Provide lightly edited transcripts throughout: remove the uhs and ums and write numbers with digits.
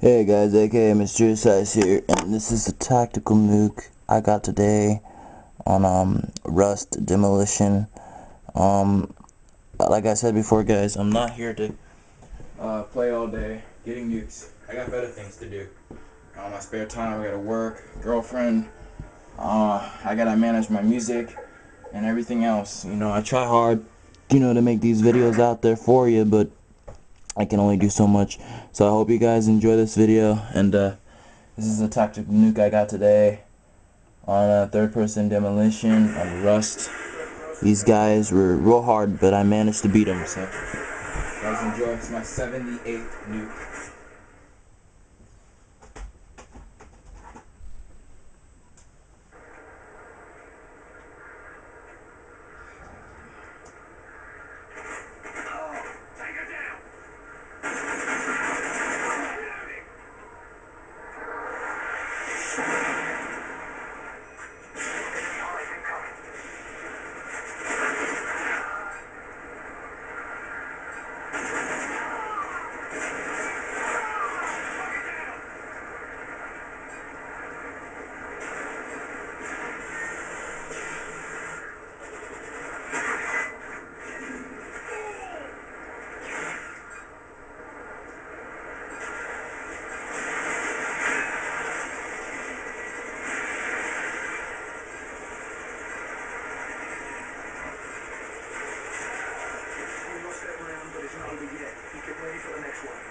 Hey guys, aka Mr. Size here, and this is the tactical nuke I got today on Rust Demolition. Like I said before, guys, I'm not here to play all day getting nukes. I got better things to do. On my spare time, I gotta work, girlfriend. I gotta manage my music and everything else. I try hard, to make these videos out there for you, but I can only do so much. So I hope you guys enjoy this video, and this is the tactical nuke I got today on third-person demolition on Rust. These guys were real hard, but I managed to beat them. So guys, enjoy. It's my 78th nuke. But it's not over yet. Get ready for the next one.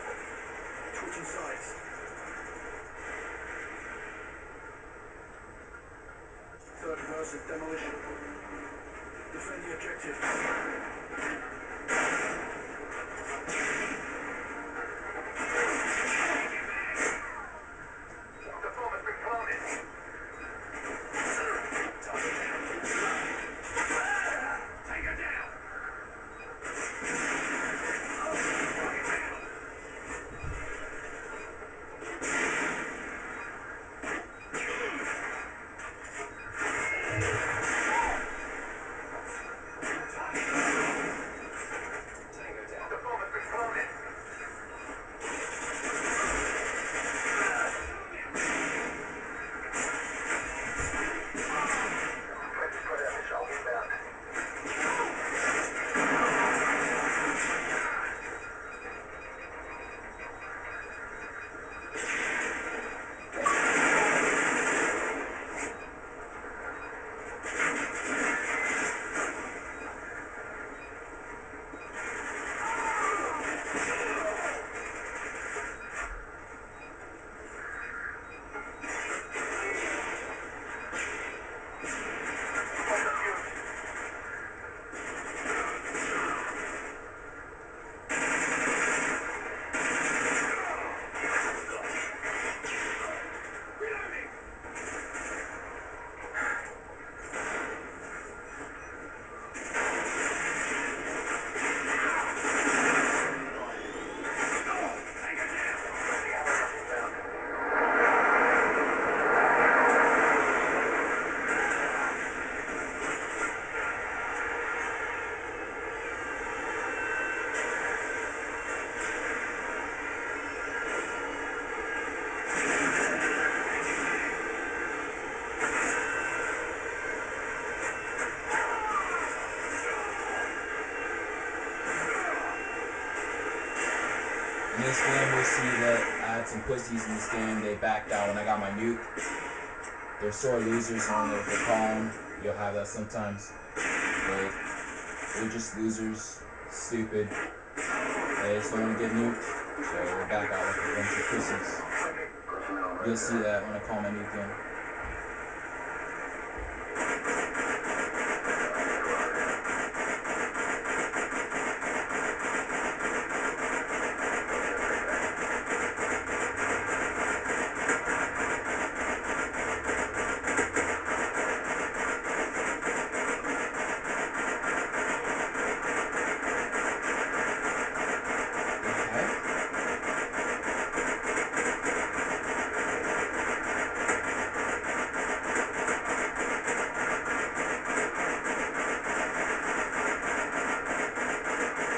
Switching sides. Third person, demolition. Defend the objective. The bomb has been planted. Take her down. In this game, we'll see that I had some pussies in this game. They backed out when I got my nuke. They're sore losers on the column. You'll have that sometimes. They're just losers, stupid. They just don't want to get nuked, so they back out like a bunch of pussies. You'll see that when I call my nuke in.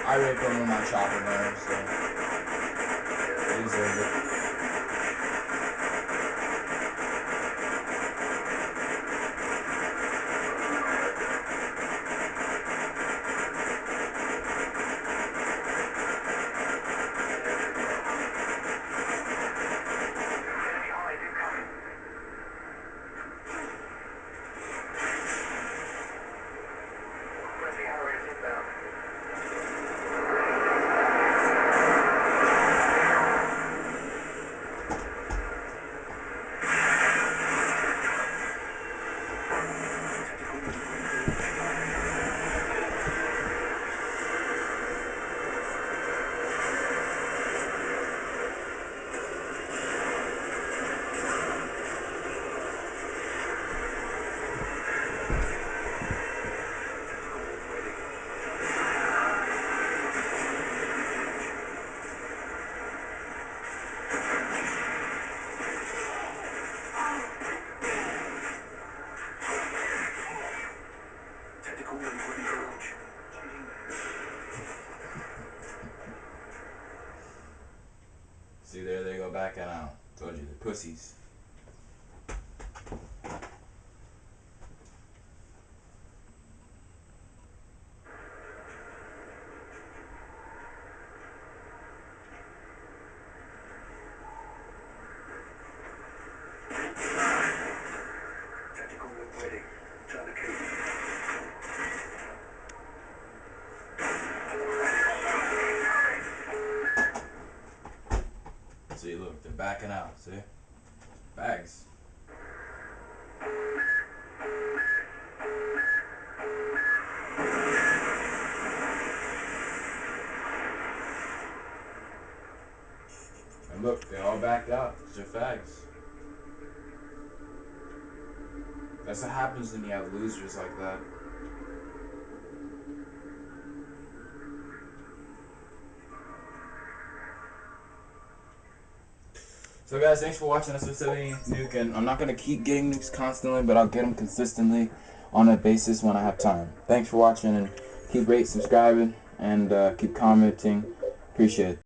I raped him with my chopper there, so he deserved it. See, there they go backing out. Told you, they're pussies. Tactical whip ready. Turn the key. See, look, they're backing out. See? Bags. And look, they all backed out. It's your fags. That's what happens when you have losers like that. So guys, thanks for watching this episode of Nuke, and I'm not going to keep getting nukes constantly, but I'll get them consistently on a basis when I have time. Thanks for watching, and keep rating, subscribing, and keep commenting. Appreciate it.